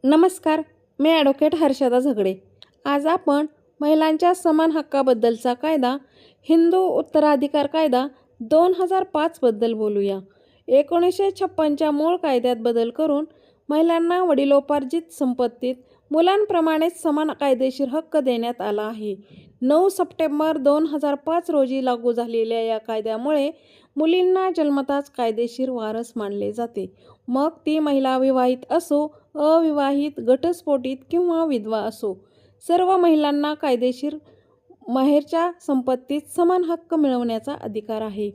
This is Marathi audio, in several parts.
नमस्कार, मी ॲडव्होकेट हर्षदा झगडे. आज आपण महिलांच्या समान हक्काबद्दलचा कायदा, हिंदू उत्तराधिकार कायदा 2005 बद्दल बोलूया. 1956च्या मूळ कायद्यात बदल करून महिलांना वडिलोपार्जित संपत्तीत मुलांप्रमाणेच समान कायदेशीर हक्क देण्यात आला आहे. 9 सप्टेंबर 2005 रोजी लागू झालेल्या या कायद्यामुळे मुलींना जन्मताच कायदेशीर वारस मानले जाते. मग ती महिला विवाहित असो, अविवाहित, घटस्फोटित किंवा विधवा असो, सर्व महिलांना कायदेशीर माहेरच्या संपत्तीत समान हक्क मिळवण्याचा अधिकार आहे.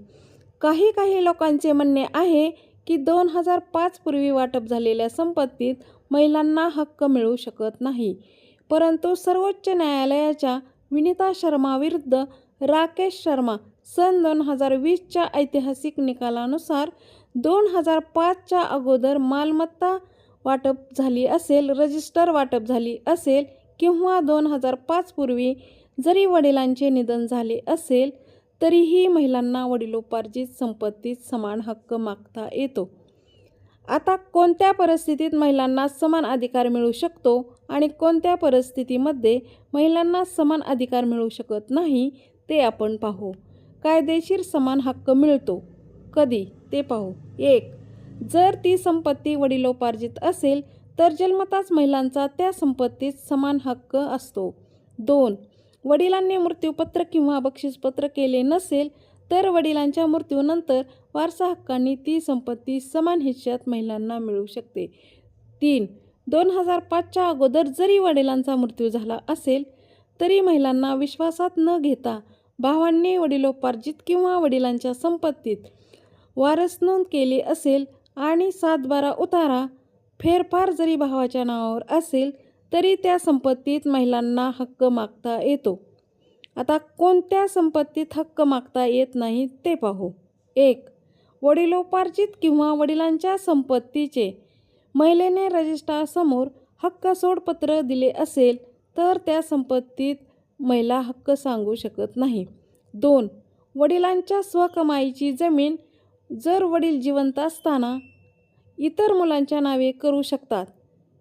काही लोकांचे म्हणणे आहे की 2005 पूर्वी वाटप झालेल्या संपत्तीत महिलांना हक्क मिळू शकत नाही. परंतु सर्वोच्च न्यायालयाच्या विनीता शर्मा विरुद्ध राकेश शर्मा सन 2020च्या ऐतिहासिक निकालानुसार 2005च्या अगोदर मालमत्ता वाटप झाली असेल, रजिस्टर वाटप झाली असेल किंवा 2005 पूर्वी जरी वडिलांचे निधन झाले असेल तरीही महिलांना वडिलोपार्जित संपत्तीत समान हक्क मागता येतो. आता कोणत्या परिस्थितीत महिलांना समान अधिकार मिळू शकतो आणि कोणत्या परिस्थितीमध्ये महिलांना समान अधिकार मिळू शकत नाही ते आपण पाहू. कायदेशीर समान हक्क मिळतो कधी ते पाहू. 1. जर ती संपत्ती वडिलोपार्जित असेल तर जन्मताच महिलांचा त्या संपत्तीत समान हक्क असतो. 2. वडिलांनी मृत्यूपत्र किंवा बक्षीसपत्र केले नसेल तर वडिलांच्या मृत्यूनंतर वारसा हक्कांनी ती संपत्ती समान हिश्श्यात महिलांना मिळू शकते. 3. 2005च्या अगोदर जरी वडिलांचा मृत्यू झाला असेल तरी महिलांना विश्वासात न घेता भावांनी वडिलोपार्जित किंवा वडिलांच्या संपत्तीत वारस नोंद केली असेल आणि 7/12 उतारा फेरफार जरी भावाच्या नावावर असेल तरी त्या संपत्तीत महिलांना हक्क मागता येतो. आता कोणत्या संपत्तीत हक्क मागता येत नाही ते पाहू. 1. वडिलोपार्जित किंवा वडिलांच्या संपत्तीचे महिलेने रजिस्ट्रारसमोर हक्क सोडपत्र दिले असेल तर त्या संपत्तीत महिला हक्क सांगू शकत नाही. 2. वडिलांच्या स्वकमाईची जमीन जर वडील जिवंत असताना इतर मुलांच्या नावे करू शकतात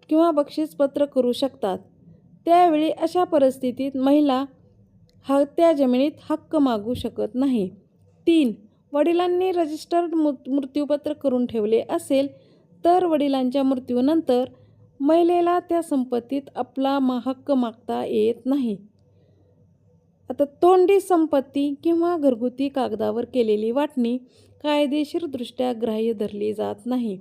किंवा बक्षीसपत्र करू शकतात, त्यावेळी अशा परिस्थितीत महिला त्या जमिनीत हक्क मागू शकत नाही. 3. वडिलांनी रजिस्टर्ड मृत्यूपत्र करून ठेवले असेल तर वडिलांच्या मृत्यूनंतर महिलेला त्या संपत्तीत आपला हक्क मागता येत नाही. आता तोंडी संपत्ती किंवा घरगुती कागदावर केलेली वाटणी कायदेशीरदृष्ट्या ग्राह्य धरली जात नाही.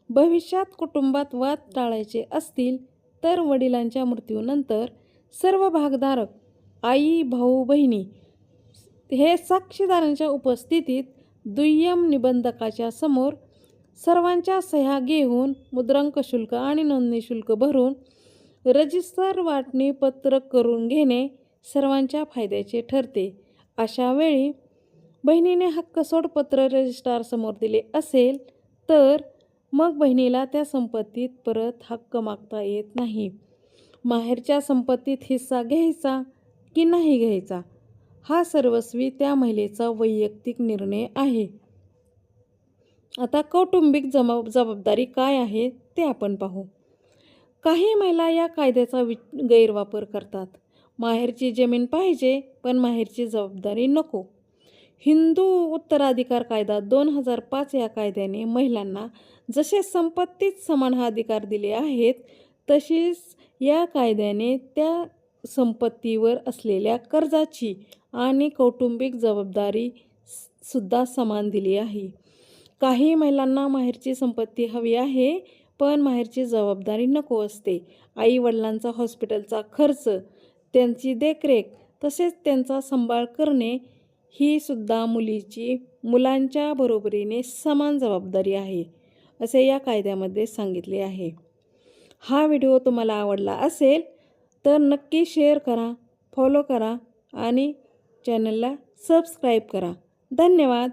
भविष्यात कुटुंबात वाद टाळायचे असतील तर वडिलांच्या मृत्यूनंतर सर्व भागधारक, आई, भाऊ, बहिणी हे साक्षीदारांच्या उपस्थितीत दुय्यम निबंधकाच्या समोर सर्वांच्या सह्या घेऊन मुद्रांक शुल्क आणि नोंदणी शुल्क भरून रजिस्टर वाटणी पत्र करून घेणे सर्वांच्या फायद्याचे ठरते. अशा वेळी बहिणीने हक्क सोडपत्र रजिस्ट्रारसमोर दिले असेल तर मग बहिणीला त्या संपत्तीत परत हक्क मागता येत नाही. माहेरच्या संपत्तीत हिस्सा घ्यायचा की नाही घ्यायचा हा सर्वस्वी त्या महिलेचा वैयक्तिक निर्णय आहे. आता कौटुंबिक जबाबदारी काय आहे ते आपण पाहू. काही महिला या कायद्याचा गैरवापर करतात. माहेरची जमीन पाहिजे पण माहेरची जबाबदारी नको. हिंदू उत्तराधिकार कायदा 2005 या कायद्याने महिलांना जसे संपत्तीत समान अधिकार दिले आहेत तशीच या कायद्याने त्या संपत्तीवर असलेल्या कर्जाची आणि कौटुंबिक जबाबदारी सुद्धा समान दिली आहे. काही महिलांना माहेरची संपत्ती हवी आहे पण माहेरची जबाबदारी नको असते. आई वडिलांचा हॉस्पिटलचा खर्च, त्यांची देखरेख तसेच त्यांचा सांभाळ करणे ही सुद्धा मुलांच्या बरोबरीने समान जबाबदारी आहे असे या कायद्यामध्ये सांगितले आहे. हा व्हिडिओ तुम्हाला आवडला असेल तर नक्की शेअर करा, फॉलो करा आणि चॅनलला सबस्क्राईब करा. धन्यवाद.